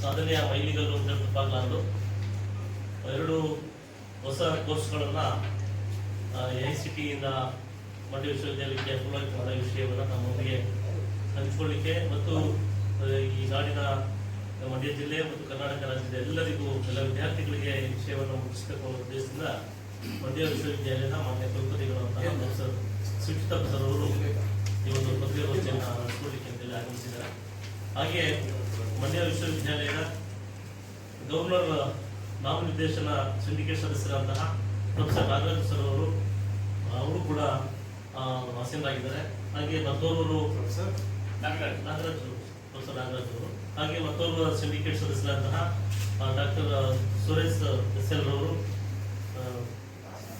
ಸಾಧನೆಯ ಮೈಲಿಗಲ್ಲು ಅಂತ ತಪ್ಪಾಗಲಾರದು. 2 ಹೊಸ ಕೋರ್ಸ್ಗಳನ್ನು AICTEಯಿಂದ ಮಂಡ್ಯ ವಿಶ್ವವಿದ್ಯಾಲಯಕ್ಕೆ ಅಪ್ರೂವ್ ಮಾಡೋ ವಿಷಯವನ್ನು ನಮ್ಮೊಂದಿಗೆ ಹಂಚಿಕೊಳ್ಳಿಕ್ಕೆ ಮತ್ತು ಈ ನಾಡಿನ ಮಂಡ್ಯ ಜಿಲ್ಲೆ ಮತ್ತು ಕರ್ನಾಟಕ ರಾಜ್ಯದ ಎಲ್ಲರಿಗೂ ಎಲ್ಲ ವಿದ್ಯಾರ್ಥಿಗಳಿಗೆ ಈ ವಿಷಯವನ್ನು ಮುಗಿಸಬೇಕು ಅನ್ನೋ ಉದ್ದೇಶದಿಂದ ಮಂಡ್ಯ ವಿಶ್ವವಿದ್ಯಾಲಯದ ಮಾನ್ಯ ಕುಲಪತಿಗಳಂತಹ ಪ್ರೊಫೆಸರ್ ಸುಚಿತಾ ಸರ್ ಅವರು ಈ ಒಂದು ಪತ್ರಿಕಾಗೋಷ್ಠಿಯನ್ನು ನಡೆಸಿಕೊಳ್ಳಿಕ್ಕೆ ಅಂತೇಳಿ ಆಗಮಿಸಿದ್ದಾರೆ. ಹಾಗೆ ಮಂಡ್ಯ ವಿಶ್ವವಿದ್ಯಾಲಯದ ಗವರ್ನರ್ ನಾಮನಿರ್ದೇಶನ ಸಿಂಡಿಕೇಟ್ ಸದಸ್ಯರಾದಂತಹ ಪ್ರೊಫೆಸರ್ ನಾಗರಾಜ್ ಸರ್ ಅವರು ಕೂಡ ಆಸೀನರಾಗಿದ್ದಾರೆ. ಹಾಗೆ ಮತ್ತೋರ್ವರು ಪ್ರೊಫೆಸರ್ ನಾಗರಾಜ್ ಅವರು, ಹಾಗೆ ಮತ್ತೋರ್ವ ಸಿಂಡಿಕೇಟ್ ಸದಸ್ಯರಾದಂತಹ ಡಾಕ್ಟರ್ ಸುರೇಶ್ SL ರವರು,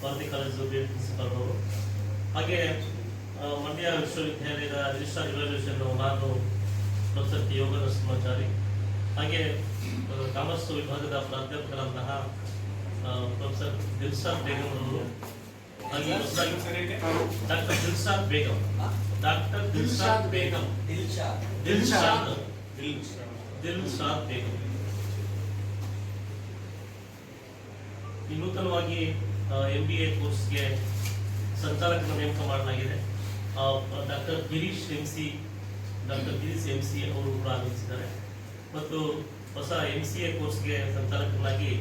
ಭಾರತಿ ಕಾಲೇಜು ಪ್ರಿನ್ಸಿಪಾಲ್ ಅವರು, ಹಾಗೆ ಮಂಡ್ಯ ವಿಶ್ವವಿದ್ಯಾಲಯದ ರಿಜಿಸ್ಟ್ರಾರ್ ಇವ್ಯಾಲ್ಯೂಯೇಷನ್ ನಾನು ಪ್ರೊಫೆಸರ್ ಟಿ ಯೋಗ ನರಸಿಂಹಾಚಾರಿ, ಹಾಗೆ ಕಾಮರ್ಸ್ ವಿಭಾಗದ ಪ್ರಾಧ್ಯಾಪಕರಾದಂತಹ ಪ್ರೊಫೆಸರ್ ದಿಲ್ಶಾದ್ ಬೇಗಂ ಅವರು, ಹಾಗೆ ಡಾಕ್ಟರ್ ದಿಲ್ಶಾದ್ ಬೇಗಂ ಈ ನೂತನವಾಗಿ MBA ಕೋರ್ಸ್ಗೆ ಸಂಚಾಲಕನ ನೇಮಕ ಮಾಡಲಾಗಿದೆ. ಡಾಕ್ಟರ್ ಗಿರೀಶ್ MC ಅವರು ಕೂಡ ಆಗಮಿಸಿದ್ದಾರೆ. ಮತ್ತು ಹೊಸ MCA ಕೋರ್ಸ್ಗೆ ಸಂಚಾಲಕನಾಗಿ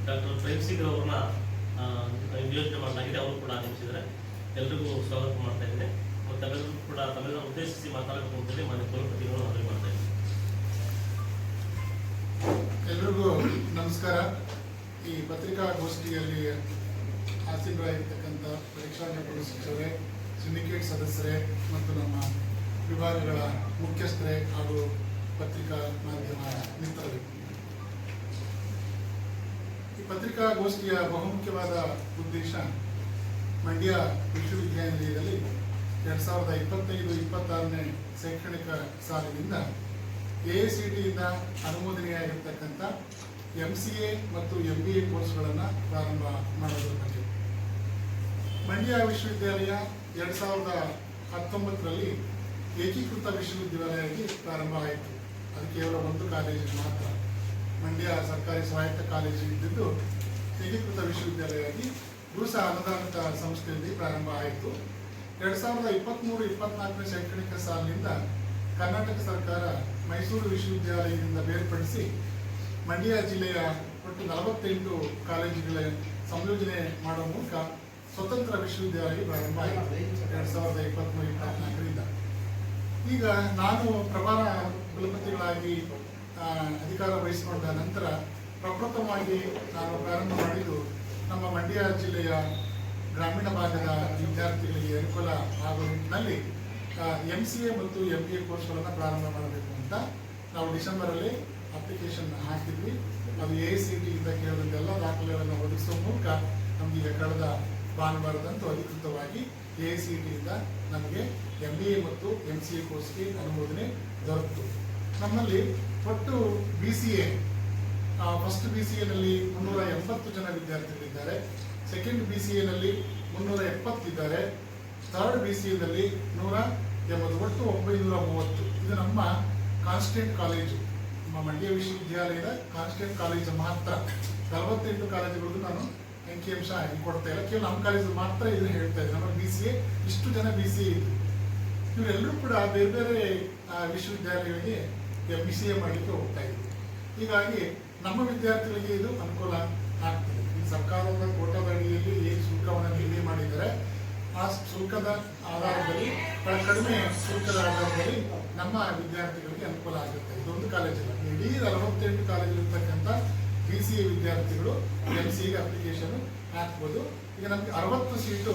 ಡಾಕ್ಟರ್ ಪ್ರೇಮ್ಸಿಂಗ್ ಅವರನ್ನ ನಿಯೋಜನೆ ಮಾಡಲಾಗಿದೆ. ಅವರು ಕೂಡ ಆಗಮಿಸಿದ್ದಾರೆ. ಎಲ್ರಿಗೂ ಸ್ವಾಗತ ಮಾಡ್ತಾ ಇದ್ದೇನೆ. ಮತ್ತು ತಮ್ಮೆಲ್ಲರೂ ಕೂಡ ತಮ್ಮೆಲ್ಲ ಉದ್ದೇಶಿಸಿ ಮಾತಾಡಬೇಕು ಅಂತೇಳಿ ಮಾನ್ಯ ಕುಲಪತಿಗಳು ಮನವಿ ಮಾಡ್ತಾ ಇದ್ದಾರೆ. ಎಲ್ರಿಗೂ ನಮಸ್ಕಾರ. ಈ ಪತ್ರಿಕಾಗೋಷ್ಠಿಯಲ್ಲಿ ಆಸೀನರಾಗಿರ್ತಕ್ಕಂಥ ಪರೀಕ್ಷಾ ನಿಪುಣ ಶಿಕ್ಷಕರೇ, ಸಿಂಡಿಕೇಟ್ ಸದಸ್ಯರೇ ಮತ್ತು ನಮ್ಮ ವಿಭಾಗಗಳ ಮುಖ್ಯಸ್ಥರೇ ಹಾಗೂ ಪತ್ರಿಕಾ ಮಾಧ್ಯಮ ಮಿತ್ರರು, ಈ ಪತ್ರಿಕಾಗೋಷ್ಠಿಯ ಬಹುಮುಖ್ಯವಾದ ಉದ್ದೇಶ ಮಂಡ್ಯ ವಿಶ್ವವಿದ್ಯಾನಿಲಯದಲ್ಲಿ 2025-26ನೇ ಶೈಕ್ಷಣಿಕ ಸಾಲಿನಿಂದ AICTEಯಿಂದ ಅನುಮೋದನೆಯಾಗಿರ್ತಕ್ಕಂಥ MCA ಮತ್ತು MBA ಕೋರ್ಸ್ಗಳನ್ನು ಪ್ರಾರಂಭ ಮಾಡೋದ್ರ ಬಗ್ಗೆ. ಮಂಡ್ಯ ವಿಶ್ವವಿದ್ಯಾಲಯ 2019ರಲ್ಲಿ ಏಕೀಕೃತ ವಿಶ್ವವಿದ್ಯಾಲಯವಾಗಿ ಪ್ರಾರಂಭ ಆಯಿತು. ಅದು ಕೇವಲ ಒಂದು ಕಾಲೇಜು ಮಾತ್ರ, ಮಂಡ್ಯ ಸರ್ಕಾರಿ ಸ್ವಾಯತ್ತ ಕಾಲೇಜು ಇದ್ದಿದ್ದು ಏಕೀಕೃತ ವಿಶ್ವವಿದ್ಯಾಲಯವಾಗಿ ಸಹ ಅನುದಾನಿತ ಸಂಸ್ಥೆಯಲ್ಲಿ ಪ್ರಾರಂಭ ಆಯಿತು. 2023-24ನೇ ಶೈಕ್ಷಣಿಕ ಸಾಲಿನಿಂದ ಕರ್ನಾಟಕ ಸರ್ಕಾರ ಮೈಸೂರು ವಿಶ್ವವಿದ್ಯಾಲಯದಿಂದ ಬೇರ್ಪಡಿಸಿ ಮಂಡ್ಯ ಜಿಲ್ಲೆಯ ಒಟ್ಟು 48 ಕಾಲೇಜುಗಳ ಸಂಯೋಜನೆ ಮಾಡುವ ಮೂಲಕ ಸ್ವತಂತ್ರ ವಿಶ್ವವಿದ್ಯಾಲಯ ಪ್ರಾರಂಭ ಆಯಿತು 2023-24ರಿಂದ. ಈಗ ನಾನು ಪ್ರಭಾರ ಕುಲಪತಿಗಳಾಗಿ ಅಧಿಕಾರ ವಹಿಸಿಕೊಂಡ ನಂತರ ಪ್ರಪ್ರಥಮವಾಗಿ ನಾನು ಪ್ರಾರಂಭ ಮಾಡಿದ್ದು ನಮ್ಮ ಮಂಡ್ಯ ಜಿಲ್ಲೆಯ ಗ್ರಾಮೀಣ ಭಾಗದ ವಿದ್ಯಾರ್ಥಿಗಳಿಗೆ ಅನುಕೂಲ ಆಗುವ ನಿಟ್ಟಿನಲ್ಲಿ MCA ಮತ್ತು MBA ಕೋರ್ಸ್ಗಳನ್ನು ಪ್ರಾರಂಭ ಮಾಡಬೇಕು ಅಂತ ನಾವು ಡಿಸೆಂಬರಲ್ಲಿ ಅಪ್ಲಿಕೇಶನ್ ಹಾಕಿದ್ವಿ. ಅದು AICTEಯಿಂದ ಕೇಳಿದಂತೆಲ್ಲ ದಾಖಲೆಗಳನ್ನು ಒದಗಿಸುವ ಮೂಲಕ ನಮಗೀಗ ಕಳೆದ ಭಾನುವಾರದಂತೂ ಅಧಿಕೃತವಾಗಿ AICTEಯಿಂದ ನಮಗೆ MBA ಮತ್ತು MCA ಕೋರ್ಸ್ಗೆ ಅನುಮೋದನೆ ದೊರೆತು. ನಮ್ಮಲ್ಲಿ ಒಟ್ಟು BCA ಫಸ್ಟ್ BCAನಲ್ಲಿ 380 ಜನ ವಿದ್ಯಾರ್ಥಿಗಳಿದ್ದಾರೆ, ಸೆಕೆಂಡ್ BCAನಲ್ಲಿ 370 ಇದ್ದಾರೆ, ಥರ್ಡ್ BCAನಲ್ಲಿ 180, ಒಟ್ಟು 930. ಇದು ನಮ್ಮ ಕಾನ್ಸ್ಟೆಂಟ್ ಕಾಲೇಜು, ನಮ್ಮ ಮಂಡ್ಯ ವಿಶ್ವವಿದ್ಯಾಲಯದ ಕಾನ್ಸ್ಟೆಂಟ್ ಕಾಲೇಜು ಮಾತ್ರ. 48 ಕಾಲೇಜುಗಳಿಗೂ ನಾನು ಅಂಕಿಅಂಶ ಕೊಡ್ತಾ ಇಲ್ಲ, ಕೇವಲ ನಮ್ಮ ಕಾಲೇಜು ಮಾತ್ರ ಇದನ್ನು ಹೇಳ್ತಾ ಇದ್ದೀನಿ. ನಮ್ಮ BCA ಇಷ್ಟು ಜನ BCA ಇತ್ತು. ಇವರೆಲ್ಲರೂ ಕೂಡ ಬೇರೆ ಬೇರೆ ವಿಶ್ವವಿದ್ಯಾಲಯಗಳಿಗೆ MCA ಮಾಡಲಿಕ್ಕೆ ಹೋಗ್ತಾ ಇದ್ರು. ಹೀಗಾಗಿ ನಮ್ಮ ವಿದ್ಯಾರ್ಥಿಗಳಿಗೆ ಇದು ಅನುಕೂಲ ಆಗ್ತದೆ. ಈ ಸರ್ಕಾರದ ಕೋಟಾದ ಅಡಿಯಲ್ಲಿ ಏನು ಶುಲ್ಕವನ್ನು ನಿಗದಿ ಮಾಡಿದ್ದಾರೆ ಆ ಶುಲ್ಕದ ಆಧಾರದಲ್ಲಿ, ಕಡಿಮೆ ಶುಲ್ಕದ ಆಧಾರದಲ್ಲಿ ನಮ್ಮ ವಿದ್ಯಾರ್ಥಿಗಳಿಗೆ ಅನುಕೂಲ ಆಗುತ್ತೆ. ಇದೊಂದು ಕಾಲೇಜಲ್ಲ, ಇಡೀ 48 ಕಾಲೇಜಿರ್ತಕ್ಕಂಥ BCA ವಿದ್ಯಾರ್ಥಿಗಳು MCAಗೆ ಅಪ್ಲಿಕೇಶನ್ ಹಾಕ್ಬೋದು. ಈಗ ನಮಗೆ 60 ಸೀಟು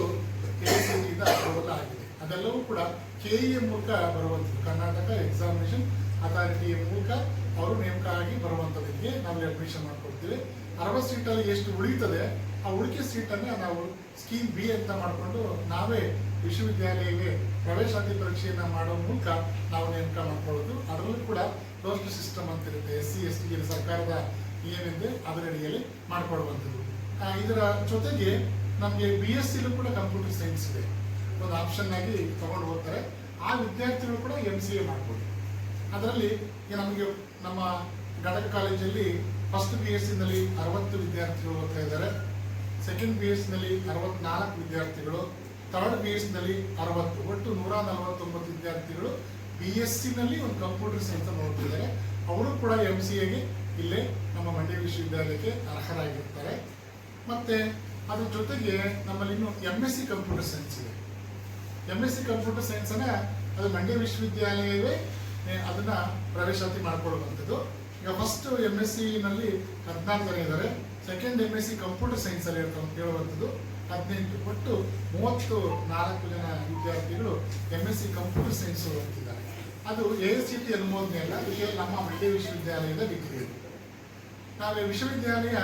AICTEಯಿಂದ ಅಪ್ರೂವಲ್ ಆಗಿದೆ. ಅದೆಲ್ಲವೂ ಕೂಡ KEA ಮೂಲಕ ಬರುವಂಥದ್ದು, ಕರ್ನಾಟಕ ಎಕ್ಸಾಮಿನೇಷನ್ ಅಥಾರಿಟಿಯ ಮೂಲಕ ಅವರು ನೇಮಕ ಆಗಿ ಬರುವಂಥದ್ದಕ್ಕೆ ನಾವು ಅಡ್ಮಿಷನ್ ಮಾಡ್ಕೊಡ್ತೀವಿ. 60 ಸೀಟಲ್ಲಿ ಎಷ್ಟು ಉಳಿತದೆ ಆ ಉಳಿಕೆ ಸೀಟನ್ನು ನಾವು ಸ್ಕೀಮ್ B ಅಂತ ಮಾಡಿಕೊಂಡು ನಾವೇ ವಿಶ್ವವಿದ್ಯಾಲಯಕ್ಕೆ ಪ್ರವೇಶಾತಿ ಪರೀಕ್ಷೆಯನ್ನು ಮಾಡೋ ಮೂಲಕ ನಾವು ನೇಮಕ ಮಾಡ್ಕೊಳ್ಳೋದು. ಅದರಲ್ಲೂ ಕೂಡ ಕ್ಲೋಸ್ಡ್ ಸಿಸ್ಟಮ್ ಅಂತ ಇರುತ್ತೆ, SC ST ಸರ್ಕಾರದ ಏನಿದೆ ಅದರ ಅಡಿಯಲ್ಲಿ ಮಾಡಿಕೊಡುವಂಥದ್ದು. ಇದರ ಜೊತೆಗೆ ನಮಗೆ BScಲೂ ಕೂಡ ಕಂಪ್ಯೂಟರ್ ಸೈನ್ಸ್ ಇದೆ, ಒಂದು ಆಪ್ಷನ್ ಆಗಿ ತಗೊಂಡು ಹೋಗ್ತಾರೆ. ಆ ವಿದ್ಯಾರ್ಥಿಗಳು ಕೂಡ MCA ಮಾಡ್ಬೋದು. ಅದರಲ್ಲಿ ಈಗ ನಮಗೆ ನಮ್ಮ ಘಟಕ ಕಾಲೇಜಲ್ಲಿ ಫಸ್ಟ್ BSc ನಲ್ಲಿ 60 ವಿದ್ಯಾರ್ಥಿಗಳು ಓದ್ತಾ ಇದ್ದಾರೆ, ಸೆಕೆಂಡ್ BSc ನಲ್ಲಿ 64 ವಿದ್ಯಾರ್ಥಿಗಳು, ಥರ್ಡ್ BSc ನಲ್ಲಿ 60, ಒಟ್ಟು 149 ವಿದ್ಯಾರ್ಥಿಗಳು BSc ನಲ್ಲಿ ಒಂದು ಕಂಪ್ಯೂಟರ್ ಸೈನ್ಸ್ ನೋಡ್ತಿದ್ದಾರೆ. ಅವರು ಕೂಡ MCAಗೆ ಇಲ್ಲೇ ನಮ್ಮ ಮಂಡ್ಯ ವಿಶ್ವವಿದ್ಯಾಲಯಕ್ಕೆ ಅರ್ಹರಾಗಿರ್ತಾರೆ. ಮತ್ತೆ ಅದ್ರ ಜೊತೆಗೆ ನಮ್ಮಲ್ಲಿ ಇನ್ನು MSc ಕಂಪ್ಯೂಟರ್ ಸೈನ್ಸ್ ಇದೆ. MSc ಕಂಪ್ಯೂಟರ್ ಸೈನ್ಸ್ ಅನ್ನ ಅದು ಮಂಡ್ಯ ವಿಶ್ವವಿದ್ಯಾಲಯವೇ ಅದನ್ನ ಪ್ರವೇಶಾತಿ ಮಾಡ್ಕೊಳ್ಳುವಂಥದ್ದು. ಈಗ ಫಸ್ಟ್ MSc ನಲ್ಲಿ 14 ಜನ ಇದ್ದಾರೆ, ಸೆಕೆಂಡ್ MSc ಕಂಪ್ಯೂಟರ್ ಸೈನ್ಸ್ ಅಲ್ಲಿ ಹೇಳುವಂಥದ್ದು 18, ಒಟ್ಟು 34 ಜನ ವಿದ್ಯಾರ್ಥಿಗಳು MSc ಕಂಪ್ಯೂಟರ್ ಸೈನ್ಸ್ ಓದ್ತಿದ್ದಾರೆ. ಅದು AICTE ಅನುಮೋದನೆ ಅಲ್ಲ, ಇದು ನಮ್ಮ ಮಂಡ್ಯ ವಿಶ್ವವಿದ್ಯಾಲಯದ ಡಿಗ್ರಿ. ನಾವು ವಿಶ್ವವಿದ್ಯಾಲಯ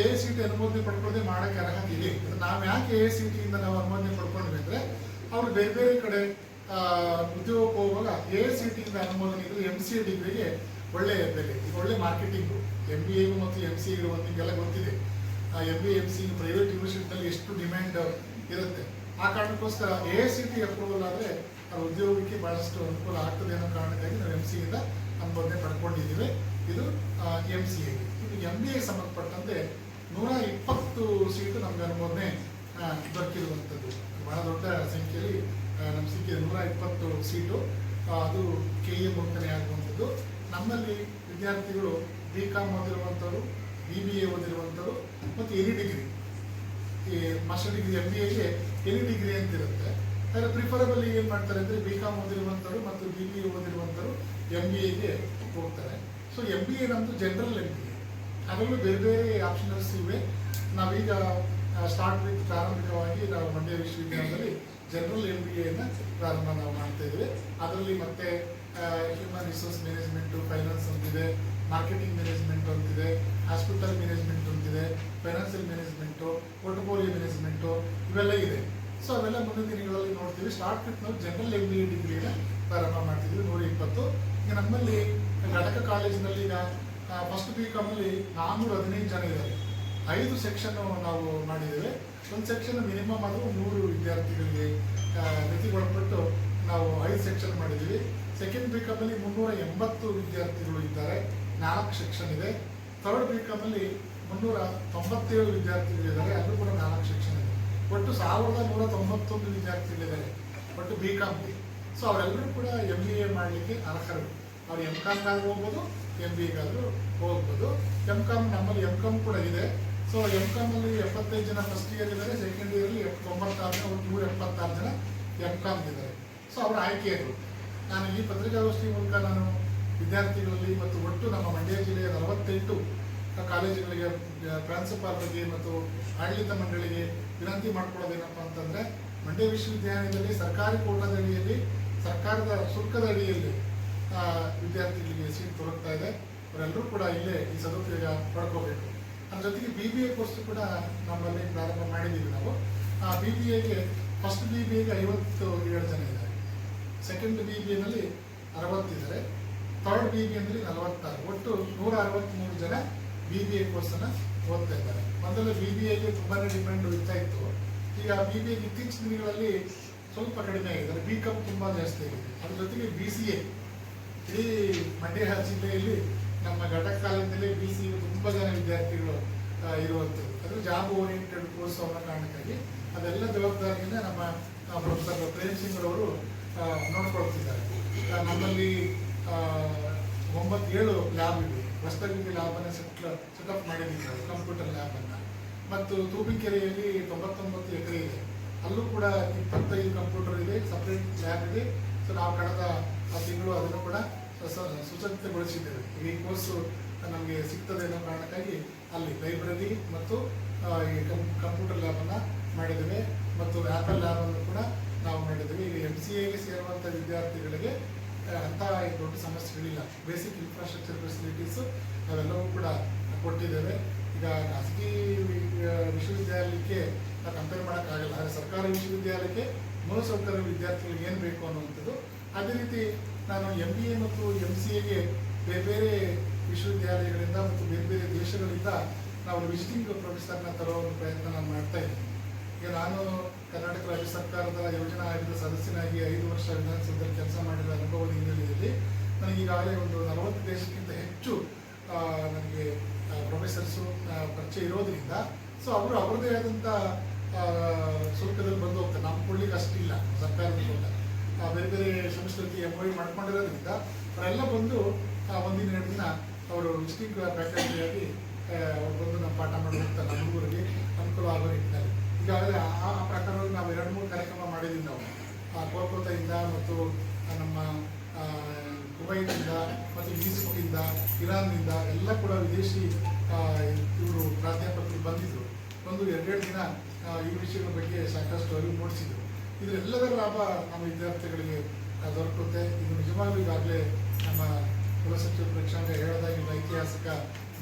AICTE ಅನುಮೋದನೆ ಪಡ್ಕೊಳ್ಳದೆ ಮಾಡಕ್ಕೆ ಅರ್ಹತೆ ಇದೆ. ನಾವು ಯಾಕೆ AICTE ಇಂದ ನಾವು ಅನುಮೋದನೆ ಪಡ್ಕೊಂಡ್ವಿ ಅಂದ್ರೆ ಅವ್ರು ಬೇರೆ ಬೇರೆ ಕಡೆ ಉದ್ಯೋಗಕ್ಕೆ ಹೋಗುವಾಗ AICTE ಇಂದ ಅನುಮೋದನೆ ಇದ್ರೆ MCA ಡಿಗ್ರಿಗೆ ಒಳ್ಳೆ ಬೆಲೆ, ಈಗ ಒಳ್ಳೆ ಮಾರ್ಕೆಟಿಂಗು. MBAಗೂ ಮತ್ತು MCAಗೂ ಒಂದಿಗೆಲ್ಲ ಗೊತ್ತಿದೆ. MBA MCA ಪ್ರೈವೇಟ್ ಯೂನಿವರ್ಸಿಟಿನಲ್ಲಿ ಎಷ್ಟು ಡಿಮ್ಯಾಂಡ್ ಇರುತ್ತೆ. ಆ ಕಾರಣಕ್ಕೋಸ್ಕರ AICTE ಅಪ್ರೂವಲ್ ಆದರೆ ಅವ್ರ ಉದ್ಯೋಗಕ್ಕೆ ಬಹಳಷ್ಟು ಅನುಕೂಲ ಆಗ್ತದೆ ಅನ್ನೋ ಕಾರಣಕ್ಕಾಗಿ ನಾವು MCA ಇಂದ ಅನುಮೋದನೆ ಪಡ್ಕೊಂಡಿದ್ದೀವಿ. ಇದು MCA. ಇದು MBA ಸಂಬಂಧಪಟ್ಟಂತೆ 120 ಸೀಟು ನಮ್ಗೆ ಅನುಮೋದನೆ ದೊರಕಿರುವಂಥದ್ದು. ಬಹಳ ದೊಡ್ಡ ಸಂಖ್ಯೆಯಲ್ಲಿ ನಮ್ಮ ಸಿಕ್ಕಿದೆ 120 ಸೀಟು. ಅದು KA ಮೂಲಕನೇ ಆಗುವಂಥದ್ದು. ನಮ್ಮಲ್ಲಿ ವಿದ್ಯಾರ್ಥಿಗಳು BCom ಓದಿರುವಂಥವ್ರು, BBA ಓದಿರುವಂಥವ್ರು ಮತ್ತು ಎನಿ ಡಿಗ್ರಿ, ಈ ಮಾಸ್ಟರ್ ಡಿಗ್ರಿ MBAಗೆ ಎನಿ ಡಿಗ್ರಿ ಅಂತ ಇರುತ್ತೆ. ಆದರೆ ಪ್ರಿಫರಬಲಿ ಏನು ಮಾಡ್ತಾರೆ ಅಂದರೆ BCom ಓದಿರುವಂಥವ್ರು ಮತ್ತು BBA ಓದಿರುವಂಥವ್ರು MBAಗೆ ಹೋಗ್ತಾರೆ. ಸೊ MBA ನಮ್ಮದು ಜನರಲ್ MBA, ಅದರಲ್ಲೂ ಬೇರೆ ಬೇರೆ ಆಪ್ಷನಲ್ಸ್ ಇವೆ. ನಾವೀಗ ಸ್ಟಾರ್ಟ್ ವಿತ್ ಪ್ರಾರಂಭಿಕವಾಗಿ ನಾವು ಮಂಡ್ಯ ವಿಶ್ವವಿದ್ಯಾಲಯದಲ್ಲಿ ಜನರಲ್ MBAನ ಪ್ರಾರಂಭ ನಾವು ಮಾಡ್ತಾ ಇದ್ದೀವಿ. ಅದರಲ್ಲಿ ಮತ್ತೆ ಹ್ಯೂಮನ್ ರಿಸೋರ್ಸ್ ಮ್ಯಾನೇಜ್ಮೆಂಟು, ಫೈನಾನ್ಸ್ ಅಂತಿದೆ, ಮಾರ್ಕೆಟಿಂಗ್ ಮ್ಯಾನೇಜ್ಮೆಂಟ್ ಅಂತಿದೆ, ಹಾಸ್ಪಿಟಲ್ ಮ್ಯಾನೇಜ್ಮೆಂಟ್ ಅಂತಿದೆ, ಫೈನಾನ್ಷಿಯಲ್ ಮ್ಯಾನೇಜ್ಮೆಂಟು, ಪೋರ್ಟ್ಫೋಲಿಯೋ ಮ್ಯಾನೇಜ್ಮೆಂಟು, ಇವೆಲ್ಲ ಇದೆ. ಸೊ ಅವೆಲ್ಲ ಮುಂದಿನ ದಿನಗಳಲ್ಲಿ ನೋಡ್ತೀವಿ. ಸ್ಟಾರ್ಟ್ ವಿತ್ ನಾವು ಜನರಲ್ MBA ಡಿಗ್ರಿನ ಪ್ರಾರಂಭ ಮಾಡ್ತಿದ್ವಿ 120. ಈಗ ನಮ್ಮಲ್ಲಿ ಘಟಕ ಕಾಲೇಜಿನಲ್ಲಿ ಈಗ ಫಸ್ಟ್ BCom ಅಲ್ಲಿ 415 ಜನ ಇದ್ದಾರೆ. 5 ಸೆಕ್ಷನ್ ನಾವು ಮಾಡಿದ್ದೇವೆ. ಒಂದು ಸೆಕ್ಷನ್ ಮಿನಿಮಮ್ ಆದರೂ 100 ವಿದ್ಯಾರ್ಥಿಗಳಿಗೆ ಮಿತಿಗೊಳಪಟ್ಟು ನಾವು 5 ಸೆಕ್ಷನ್ ಮಾಡಿದ್ದೀವಿ. ಸೆಕೆಂಡ್ BCom ಅಲ್ಲಿ 380 ವಿದ್ಯಾರ್ಥಿಗಳು ಇದ್ದಾರೆ, 4 ಸೆಕ್ಷನ್ ಇದೆ. ಥರ್ಡ್ BCom ಅಲ್ಲಿ 397 ವಿದ್ಯಾರ್ಥಿಗಳಿದ್ದಾರೆ, ಅಲ್ಲೂ ಕೂಡ 4 ಸೆಕ್ಷನ್ ಇದೆ. ಒಟ್ಟು 1191 ವಿದ್ಯಾರ್ಥಿಗಳಿದ್ದಾರೆ ಒಟ್ಟು BComಗೆ. ಸೊ ಅವರೆಲ್ಲರೂ ಕೂಡ MBA ಮಾಡಲಿಕ್ಕೆ ಅರ್ಹರು. ಅವ್ರು MComಗಾದ್ರೂ ಹೋಗ್ಬೋದು, MBAಗಾದ್ರೂ ಹೋಗ್ಬೋದು. MCom ನಮ್ಮಲ್ಲಿ MCom ಕೂಡ ಇದೆ. ಸೊ MCom ಅಲ್ಲಿ 75 ಜನ ಫಸ್ಟ್ ಇಯರ್ ಇದ್ದಾರೆ, ಸೆಕೆಂಡ್ ಇಯರ್ ಅಲ್ಲಿ 96 ಜನ, 176 ಜನ MCom ಇದ್ದಾರೆ. ಸೊ ಅವರ ಆಯ್ಕೆಗಳು. ನಾನು ಈ ಪತ್ರಿಕಾಗೋಷ್ಠಿ ಮೂಲಕ ನಾನು ವಿದ್ಯಾರ್ಥಿಗಳಲ್ಲಿ ಮತ್ತು ಒಟ್ಟು ನಮ್ಮ ಮಂಡ್ಯ ಜಿಲ್ಲೆಯ 48 ಕಾಲೇಜುಗಳಿಗೆ ಪ್ರಾಂಶುಪಾಲರಿಗೆ ಮತ್ತು ಆಡಳಿತ ಮಂಡಳಿಗೆ ವಿನಂತಿ ಮಾಡ್ಕೊಳ್ಳೋದೇನಪ್ಪ ಅಂತಂದ್ರೆ, ಮಂಡ್ಯ ವಿಶ್ವವಿದ್ಯಾಲಯದಲ್ಲಿ ಸರ್ಕಾರಿ ಕೋಟಾದ ಅಡಿಯಲ್ಲಿ, ಸರ್ಕಾರದ ಶುಲ್ಕದ ಅಡಿಯಲ್ಲಿ ವಿದ್ಯಾರ್ಥಿಗಳಿಗೆ ಸೀಟ್ ದೊರಕ್ತಾ ಇದೆ. ಅವರೆಲ್ಲರೂ ಕೂಡ ಇಲ್ಲೇ ಈ ಸದುಪಯೋಗ ಪಡ್ಕೋಬೇಕು. ಅದ್ರ ಜೊತೆಗೆ BBA ಕೋರ್ಸ್ ಕೂಡ ನಮ್ಮಲ್ಲಿ ಪ್ರಾರಂಭ ಮಾಡಿದ್ದೀವಿ ನಾವು. BBAಗೆ ಫಸ್ಟ್ BBAಗೆ 57 ಜನ ಇದ್ದಾರೆ, ಸೆಕೆಂಡ್ BBAನಲ್ಲಿ 60 ಇದ್ದಾರೆ, ಥರ್ಡ್ BBAನಲ್ಲಿ 46, ಒಟ್ಟು 163 ಜನ BBA ಕೋರ್ಸನ್ನು ಓದ್ತಾ ಇದ್ದಾರೆ. ಮೊದಲು BBAಗೆ ತುಂಬಾನೇ ಡಿಮ್ಯಾಂಡ್ ಇರ್ತಾ ಇತ್ತು. ಈಗ BBAಗೆ ಇತ್ತೀಚಿನ ದಿನಗಳಲ್ಲಿ ಸ್ವಲ್ಪ ಕಡಿಮೆ ಆಗಿದ್ದಾರೆ, BCom ತುಂಬಾ ಜಾಸ್ತಿ ಆಗಿದೆ. ಅದ್ರ ಜೊತೆಗೆ BCA ಇಡೀ ಮಂಡ್ಯ ಜಿಲ್ಲೆಯಲ್ಲಿ ನಮ್ಮ ಘಟಕ ಕಾಲೇಜಿನಲ್ಲಿ BCA ತುಂಬಾ ಜನ ವಿದ್ಯಾರ್ಥಿಗಳು ಇರುವಂಥದ್ದು. ಅದು ಜಾಬ್ ಓರಿಯೆಂಟೆಡ್ ಕೋರ್ಸ್ ಅನ್ನೋ ಕಾರಣಕ್ಕಾಗಿ ಅದೆಲ್ಲ ಜವಾಬ್ದಾರಿಯಿಂದ ನಮ್ಮ ಪ್ರೊಫೆಸರ್ ಪ್ರೇಮ್ ಸಿಂಗ್ ಅವರು ನೋಡ್ಕೊಳ್ತಿದ್ದಾರೆ. ನಮ್ಮಲ್ಲಿ 9-7 ಲ್ಯಾಬ್ ಇವೆ. ಹೊಸದಾಗಿ ಲ್ಯಾಬನ್ನು ಸೆಟಪ್ ಮಾಡಿದ್ದೀವಿ, ಕಂಪ್ಯೂಟರ್ ಲ್ಯಾಬನ್ನು. ಮತ್ತು ತೂಬಿಕೆರೆಯಲ್ಲಿ 99 ಎಕರೆ ಇದೆ, ಅಲ್ಲೂ ಕೂಡ 25 ಕಂಪ್ಯೂಟರ್ ಇದೆ, ಸಪ್ರೇಟ್ ಲ್ಯಾಬ್ ಇದೆ. ಸೊ ನಾವು ಕಳೆದ ತಿಂಗಳು ಅದನ್ನು ಕೂಡ ಸುಸಜ್ಜಿತಗೊಳಿಸಿದ್ದೇವೆ. ಈ ಕೋರ್ಸು ನಮಗೆ ಸಿಗ್ತದೆ ಅನ್ನೋ ಕಾರಣಕ್ಕಾಗಿ ಅಲ್ಲಿ ಲೈಬ್ರರಿ ಮತ್ತು ಈ ಕಂಪ್ಯೂಟರ್ ಲ್ಯಾಬನ್ನು ಮಾಡಿದ್ದೇವೆ ಮತ್ತು ಆ್ಯಪಲ್ ಲ್ಯಾಬನ್ನು ಕೂಡ ನಾವು ಮಾಡಿದ್ದೇವೆ. ಈಗ MCAಗೆ ಸೇರುವಂಥ ವಿದ್ಯಾರ್ಥಿಗಳಿಗೆ ಅಂಥ ದೊಡ್ಡ ಸಮಸ್ಯೆಗಳಿಲ್ಲ. ಬೇಸಿಕ್ ಇನ್ಫ್ರಾಸ್ಟ್ರಕ್ಚರ್ ಫೆಸಿಲಿಟೀಸು ನಾವೆಲ್ಲವೂ ಕೂಡ ಕೊಟ್ಟಿದ್ದೇವೆ. ಈಗ ಖಾಸಗಿ ವಿಶ್ವವಿದ್ಯಾಲಯಕ್ಕೆ ನಾವು ಕಂಪೇರ್ ಮಾಡೋಕ್ಕಾಗಲ್ಲ, ಆದರೆ ಸರ್ಕಾರಿ ವಿಶ್ವವಿದ್ಯಾಲಯಕ್ಕೆ ಮೂಲಸೌಕರ್ಯ ವಿದ್ಯಾರ್ಥಿಗಳಿಗೆ ಏನು ಬೇಕು ಅನ್ನುವಂಥದ್ದು. ಅದೇ ರೀತಿ ನಾನು MBA ಮತ್ತು MCAಗೆ ಬೇರೆ ಬೇರೆ ವಿಶ್ವವಿದ್ಯಾಲಯಗಳಿಂದ ಮತ್ತು ಬೇರೆ ಬೇರೆ ದೇಶಗಳಿಂದ ನಾವು ವಿಸಿಟಿಂಗ್ ಪ್ರೊಫೆಸರ್ನ ತರೋ ಒಂದು ಪ್ರಯತ್ನ ನಾನು ಮಾಡ್ತಾ ಇದ್ದೀನಿ. ಈಗ ನಾನು ಕರ್ನಾಟಕ ರಾಜ್ಯ ಸರ್ಕಾರದ ಯೋಜನಾ ಆಯೋಗದ ಸದಸ್ಯನಾಗಿ 5 ವರ್ಷ ವಿಧಾನಸೌಧದಲ್ಲಿ ಕೆಲಸ ಮಾಡಿದ ಅನುಭವದ ಹಿನ್ನೆಲೆಯಲ್ಲಿ ನನಗೆ ಈಗಾಗಲೇ ಒಂದು 40 ದೇಶಕ್ಕಿಂತ ಹೆಚ್ಚು ನನಗೆ ಪ್ರೊಫೆಸರ್ಸು ಪರಿಚಯ ಇರೋದ್ರಿಂದ ಸೊ ಅವರು ಅವರದೇ ಆದಂಥ ಶುಲ್ಕದಲ್ಲಿ ಬಂದು ಹೋಗ್ತಾರೆ. ನಾವು ಕೊಡ್ಲಿಕ್ಕೆ ಅಷ್ಟಿಲ್ಲ ಸರ್ಕಾರದಿಂದ, ಬೇರೆ ಬೇರೆ ಸಂಸ್ಕೃತಿ MOU ಮಾಡ್ಕೊಂಡಿರೋದ್ರಿಂದ ಅವರೆಲ್ಲ ಬಂದು ಒಂದಿನ 2 ದಿನ ಅವರು ವಿಸಿಟಿಂಗ್ ಫ್ಯಾಕಲ್ಟಿಯಾಗಿ ಅವ್ರು ಬಂದು ನಮ್ಮ ಪಾಠ ಮಾಡಿ ಹೋಗ್ತಾರೆ. ನಮ್ಮ ಹುಡುಗರಿಗೆ ಅನುಕೂಲ ಆಗೋ ನಿಟ್ಟಿನಲ್ಲಿ ಈಗಾಗಲೇ ಆ ಪ್ರಕಾರವಾಗಿ ನಾವು 2-3 ಕಾರ್ಯಕ್ರಮ ಮಾಡಿದ್ದೀವಿ. ನಾವು ಕೋಲ್ಕತ್ತಾದಿಂದ ಮತ್ತು ನಮ್ಮ ಕುವೈತಿಂದ ಮತ್ತು ಈಜಿಪ್ಟಿಂದ, ಇರಾನ್ನಿಂದ ಎಲ್ಲ ಕೂಡ ವಿದೇಶಿ ಇವರು ಪ್ರಾಧ್ಯಾಪಕರು ಬಂದಿದ್ದರು. ಒಂದು 2 ದಿನ ಈ ವಿಷಯಗಳ ಬಗ್ಗೆ ಸಾಕಷ್ಟು ಅರಿವು ಮೂಡಿಸಿದರು. ಇದರೆಲ್ಲದರ ಲಾಭ ನಮ್ಮ ವಿದ್ಯಾರ್ಥಿಗಳಿಗೆ ದೊರಕುತ್ತೆ. ಇದು ನಿಜವಾಗ್ಲೂ ಈಗಾಗಲೇ ನಮ್ಮ ಕುಲಸಚಿವ ಪ್ರೇಕ್ಷಾಂಗ ಹೇಳೋದಾಗಿ ಒಂದು ಐತಿಹಾಸಿಕ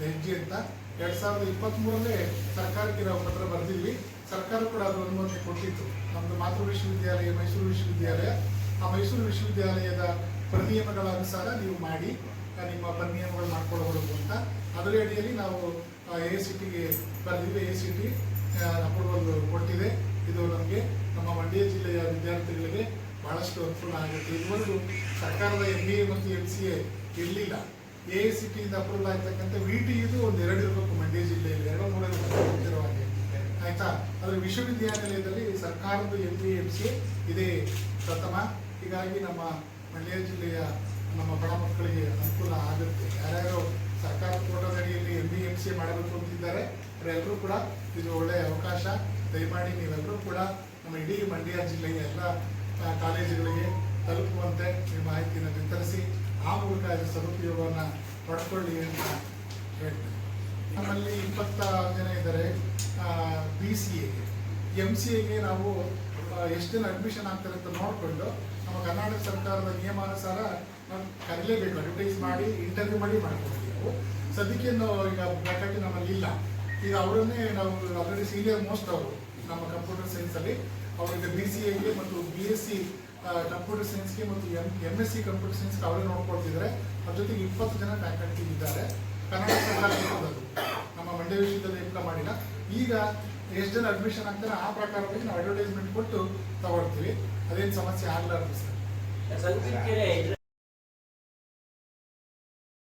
ಹೆಜ್ಜೆ ಅಂತ 2023 ಸರ್ಕಾರಕ್ಕೆ ನಾವು ಪತ್ರ ಬರೆದಿದ್ವಿ. ಸರ್ಕಾರ ಕೂಡ ಅದು ಅನುಮತಿ ಕೊಟ್ಟಿತ್ತು. ನಮ್ಮದು ಮಾತೃ ವಿಶ್ವವಿದ್ಯಾಲಯ ಮೈಸೂರು ವಿಶ್ವವಿದ್ಯಾಲಯ, ಆ ಮೈಸೂರು ವಿಶ್ವವಿದ್ಯಾಲಯದ ಪ್ರನಿಯಮಗಳ ಅನುಸಾರ ನೀವು ಮಾಡಿ ನಿಮ್ಮ ಪ್ರನಿಯಮಗಳು ಮಾಡ್ಕೊಳ್ಬಹುದು ಅಂತ ಅದರ ಅಡಿಯಲ್ಲಿ ನಾವು AICTEಗೆ ಬರೆದಿವಿ. AICTE ಅಪ್ರೂವಲ್ ಕೊಟ್ಟಿದೆ. ಇದು ನಮಗೆ ನಮ್ಮ ಮಂಡ್ಯ ಜಿಲ್ಲೆಯ ವಿದ್ಯಾರ್ಥಿಗಳಿಗೆ ಬಹಳಷ್ಟು ಅನುಕೂಲ ಆಗುತ್ತೆ. ಇದುವರೆಗೂ ಸರ್ಕಾರದ MBA ಮತ್ತು MCA ಇರಲಿಲ್ಲ. AICTEಯಿಂದ ಅಪ್ರೂವಲ್ ಆಗ್ತಕ್ಕಂಥ VTU ಒಂದು 2 ಇರಬೇಕು ಮಂಡ್ಯ ಜಿಲ್ಲೆಯಲ್ಲಿ, 2-3 ಗೊತ್ತಿರೋ ಹಾಗೆ ಆಯ್ತಾ. ಆದರೆ ವಿಶ್ವವಿದ್ಯಾನಿಲಯದಲ್ಲಿ ಸರ್ಕಾರದ MBA MCA ಇದೇ ಪ್ರಥಮ. ಹೀಗಾಗಿ ನಮ್ಮ ಮಂಡ್ಯ ಜಿಲ್ಲೆಯ ನಮ್ಮ ಬಡ ಮಕ್ಕಳಿಗೆ ಅನುಕೂಲ ಆಗುತ್ತೆ. ಯಾರ್ಯಾರು ಸರ್ಕಾರ ಕೋಟದ ಅಡಿಯಲ್ಲಿ MBA MCA ಮಾಡಬೇಕು ಅಂತಿದ್ದಾರೆ ಅವರೆಲ್ಲರೂ ಕೂಡ ಇದು ಒಳ್ಳೆಯ ಅವಕಾಶ. ದಯಮಾಡಿ ನೀವೆಲ್ಲರೂ ಕೂಡ ನಮ್ಮ ಇಡೀ ಮಂಡ್ಯ ಜಿಲ್ಲೆಯ ಎಲ್ಲ ಕಾಲೇಜುಗಳಿಗೆ ತಲುಪುವಂತೆ ಈ ಮಾಹಿತಿಯನ್ನು ವಿತರಿಸಿ ಆ ಮೂಲಕ ಇದರ ಸದುಪಯೋಗವನ್ನು ಪಡ್ಕೊಳ್ಳಿ ಅಂತ ಹೇಳ್ತೇನೆ. ನಮ್ಮಲ್ಲಿ 20 ಜನ ಇದ್ದಾರೆ BCAಗೆ. MCAಗೆ ನಾವು ಎಷ್ಟು ಜನ ಅಡ್ಮಿಷನ್ ಆಗ್ತಾರೆ ಅಂತ ನೋಡಿಕೊಂಡು ನಮ್ಮ ಕರ್ನಾಟಕ ಸರ್ಕಾರದ ನಿಯಮಾನುಸಾರ ನಾವು ಕರೀಲೇಬೇಕು. ಅಡ್ವರ್ಟೈಸ್ ಮಾಡಿ ಇಂಟರ್ವ್ಯೂ ಮಾಡಿ ಮಾಡ್ಕೊಡ್ತೀವಿ. ನಾವು ಸದ್ಯಕ್ಕೆ ಈಗ ಫ್ಯಾಕಲ್ಟಿ ನಮ್ಮಲ್ಲಿ ಇಲ್ಲ. ಈಗ ಅವರನ್ನೇ ನಾವು ಆಲ್ರೆಡಿ ಸೀನಿಯರ್ ಮೋಸ್ಟ್ ಅವರು ನಮ್ಮ ಕಂಪ್ಯೂಟರ್ ಸೈನ್ಸಲ್ಲಿ ಅವರಿಗೆ BCAಗೆ ಮತ್ತು BSc ಕಂಪ್ಯೂಟರ್ ಸೈನ್ಸ್ಗೆ ಮತ್ತು MSc ಕಂಪ್ಯೂಟರ್ ಸೈನ್ಸ್ಗೆ ಅವರೇ ನೋಡ್ಕೊಳ್ತಿದ್ದಾರೆ. ಅವ್ರ ಜೊತೆಗೆ 20 ಜನ ಫ್ಯಾಕಲ್ಟಿ ಇದ್ದಾರೆ. ಕರ್ನಾಟಕ ಸರ್ಕಾರ ಇರೋದು ನಮ್ಮ ಮಂಡ್ಯ ವಿಷಯದಲ್ಲಿ ನೇಮಕ ಮಾಡಿಲ್ಲ. ಈಗ ಎಷ್ಟು ಜನ ಅಡ್ಮಿಷನ್ ಆಗ್ತಾರೆ ಆ ಪ್ರಕಾರವಾಗಿ ನಾವು ಅಡ್ವರ್ಟೈಸ್ಮೆಂಟ್ ಕೊಟ್ಟು ತಗೊಳ್ತೀವಿ. ಅದೇನು ಸಮಸ್ಯೆ ಆಗಲಾರ್ದು ಸರ್.